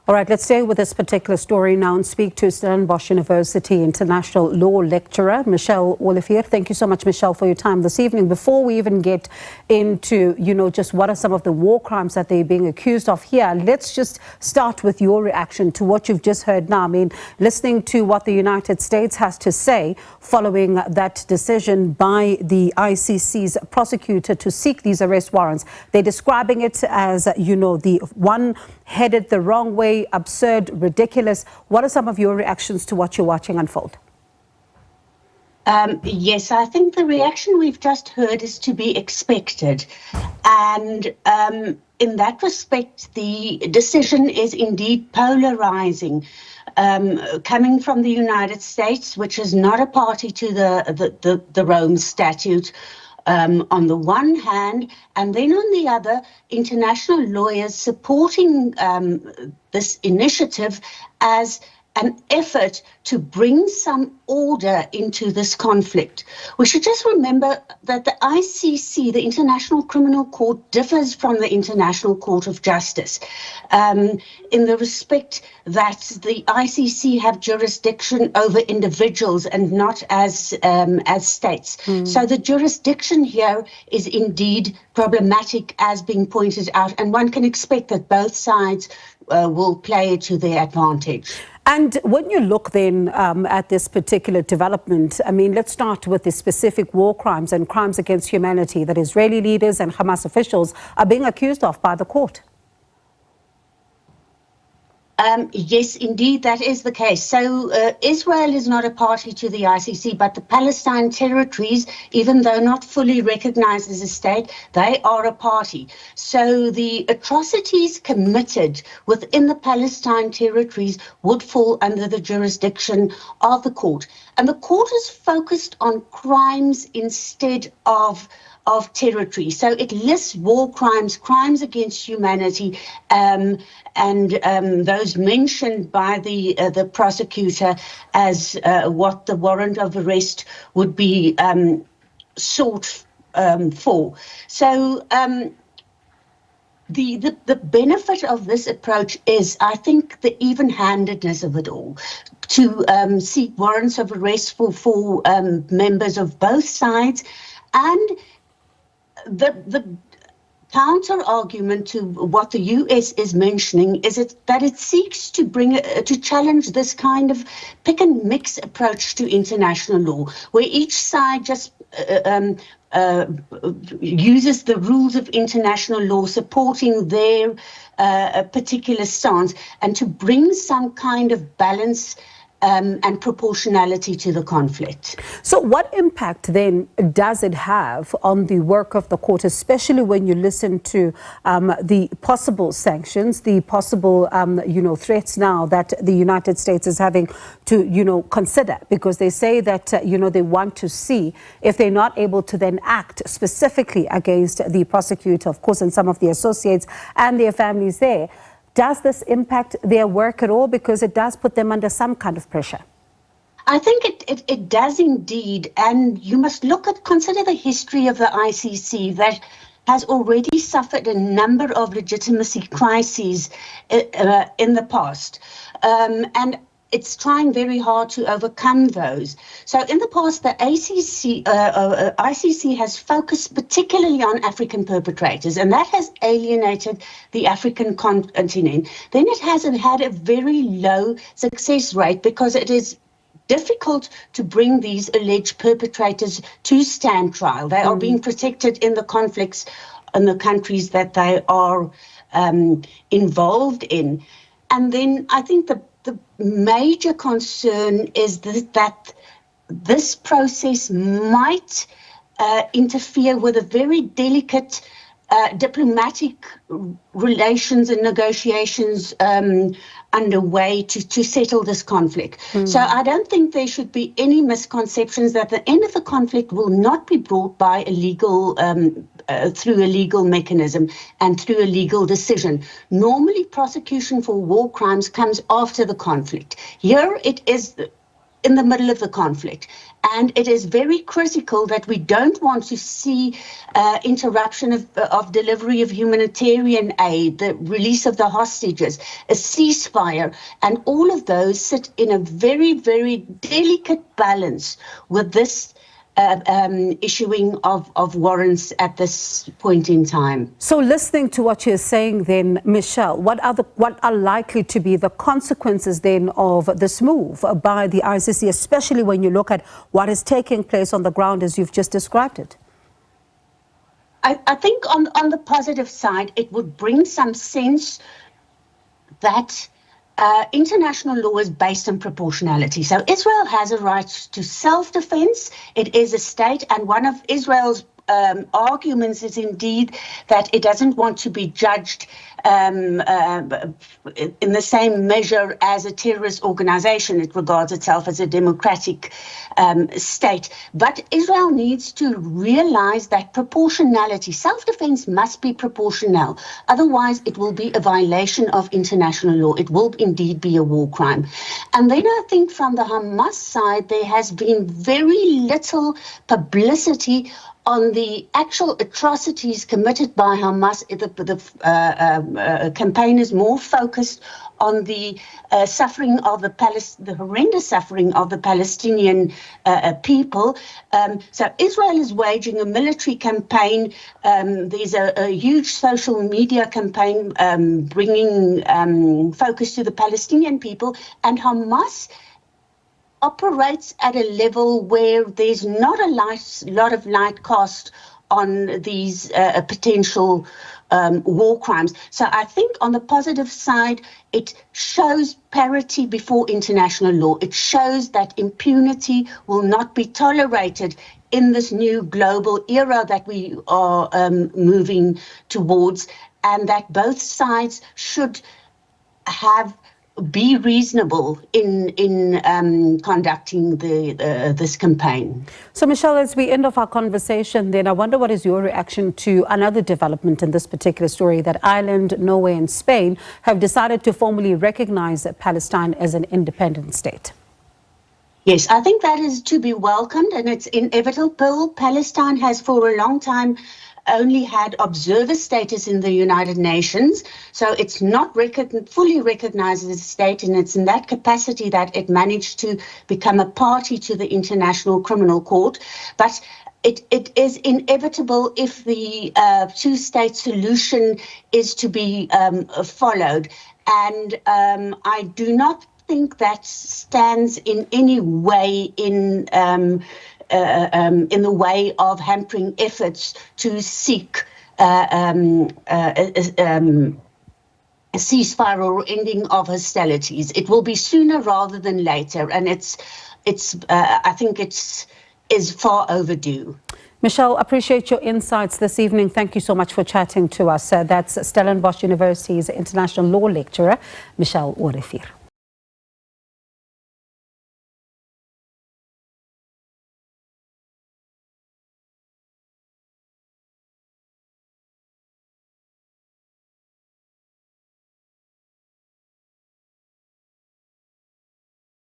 All right, let's stay with this particular story now and speak to Stellenbosch University international law lecturer, Michèle Olivier. Thank you so much, Michèle, for your time this evening. Before we even get into, just what are some of the war crimes that they're being accused of here, let's just start with your reaction to what you've just heard now. I mean, listening to what the United States has to say following that decision by the ICC's prosecutor to seek these arrest warrants. They're describing it as, the one headed the wrong way, absurd, ridiculous. What are some of your reactions to what you're watching unfold? Yes, I think the reaction we've just heard is to be expected. And in that respect, the decision is indeed polarizing. Coming from the United States, which is not a party to the Rome Statute, on the one hand, and then on the other, international lawyers supporting this initiative as an effort to bring some order into this conflict. We should just remember that the ICC, the International Criminal Court, differs from the International Court of Justice in the respect that the ICC have jurisdiction over individuals and not as states. So the jurisdiction here is indeed problematic, as being pointed out, and one can expect that both sides will play it to their advantage. And when you look then at this particular development, I mean, let's start with the specific war crimes and crimes against humanity that Israeli leaders and Hamas officials are being accused of by the court. Yes, indeed, that is the case. So Israel is not a party to the ICC, but the Palestine territories, even though not fully recognized as a state, they are a party. So the atrocities committed within the Palestine territories would fall under the jurisdiction of the court. And the court is focused on crimes instead of territory. So it lists war crimes, crimes against humanity, and those mentioned by the prosecutor as what the warrant of arrest would be sought for. So the benefit of this approach is, I think, the even-handedness of it all. To seek warrants of arrest for members of both sides, and the counter argument to what the US is mentioning is that it seeks to to challenge this kind of pick and mix approach to international law, where each side just uses the rules of international law, supporting their particular stance, and to bring some kind of balance and proportionality to the conflict. So what impact then does it have on the work of the court, especially when you listen to the possible sanctions, the possible, threats now that the United States is having to, consider? Because they say that, they want to see if they're not able to then act specifically against the prosecutor, of course, and some of the associates and their families there. Does this impact their work at all? Because it does put them under some kind of pressure. I think it does indeed. And you must consider the history of the ICC that has already suffered a number of legitimacy crises in the past. And it's trying very hard to overcome those. So in the past, the ICC has focused particularly on African perpetrators, and that has alienated the African continent. Then it has had a very low success rate because it is difficult to bring these alleged perpetrators to stand trial. They are being protected in the conflicts in the countries that they are involved in. And then I think the major concern is that this process might interfere with a very delicate diplomatic relations and negotiations underway to settle this conflict. So I don't think there should be any misconceptions that the end of the conflict will not be brought by a legal through a legal mechanism and through a legal decision. Normally, prosecution for war crimes comes after the conflict. Here it is in the middle of the conflict. And it is very critical that we don't want to see interruption of delivery of humanitarian aid, the release of the hostages, a ceasefire, and all of those sit in a very, very delicate balance with this issuing of warrants at this point in time. So listening to what you're saying then, Michèle, what are likely to be the consequences then of this move by the ICC, especially when you look at what is taking place on the ground as you've just described it? I think on the positive side, it would bring some sense that international law is based on proportionality. So Israel has a right to self-defense. It is a state, and one of Israel's arguments is indeed that it doesn't want to be judged in the same measure as a terrorist organization. It regards itself as a democratic state. But Israel needs to realize that proportionality, self-defense must be proportional. Otherwise, it will be a violation of international law. It will indeed be a war crime. And then I think from the Hamas side, there has been very little publicity on the actual atrocities committed by Hamas. The campaign is more focused on the suffering of the horrendous suffering of the Palestinian people. So Israel is waging a military campaign. There's a huge social media campaign bringing focus to the Palestinian people, and Hamas operates at a level where there's not a lot of light cast on these potential war crimes. So I think on the positive side, it shows parity before international law. It shows that impunity will not be tolerated in this new global era that we are moving towards, and that both sides should be reasonable in conducting this campaign. So, Michèle, as we end off our conversation, then I wonder what is your reaction to another development in this particular story, that Ireland, Norway and Spain have decided to formally recognize Palestine as an independent state? Yes, I think that is to be welcomed, and it's inevitable. Palestine has for a long time only had observer status in the United Nations, so it's not fully recognized as a state, and it's in that capacity that it managed to become a party to the International Criminal Court. But it is inevitable if the two-state solution is to be followed, and I do not think that stands in any way in the way of hampering efforts to seek a ceasefire or ending of hostilities. It will be sooner rather than later, and I think it is far overdue. Michèle, appreciate your insights this evening. Thank you so much for chatting to us. That's Stellenbosch University's international law lecturer, Michèle Olivier.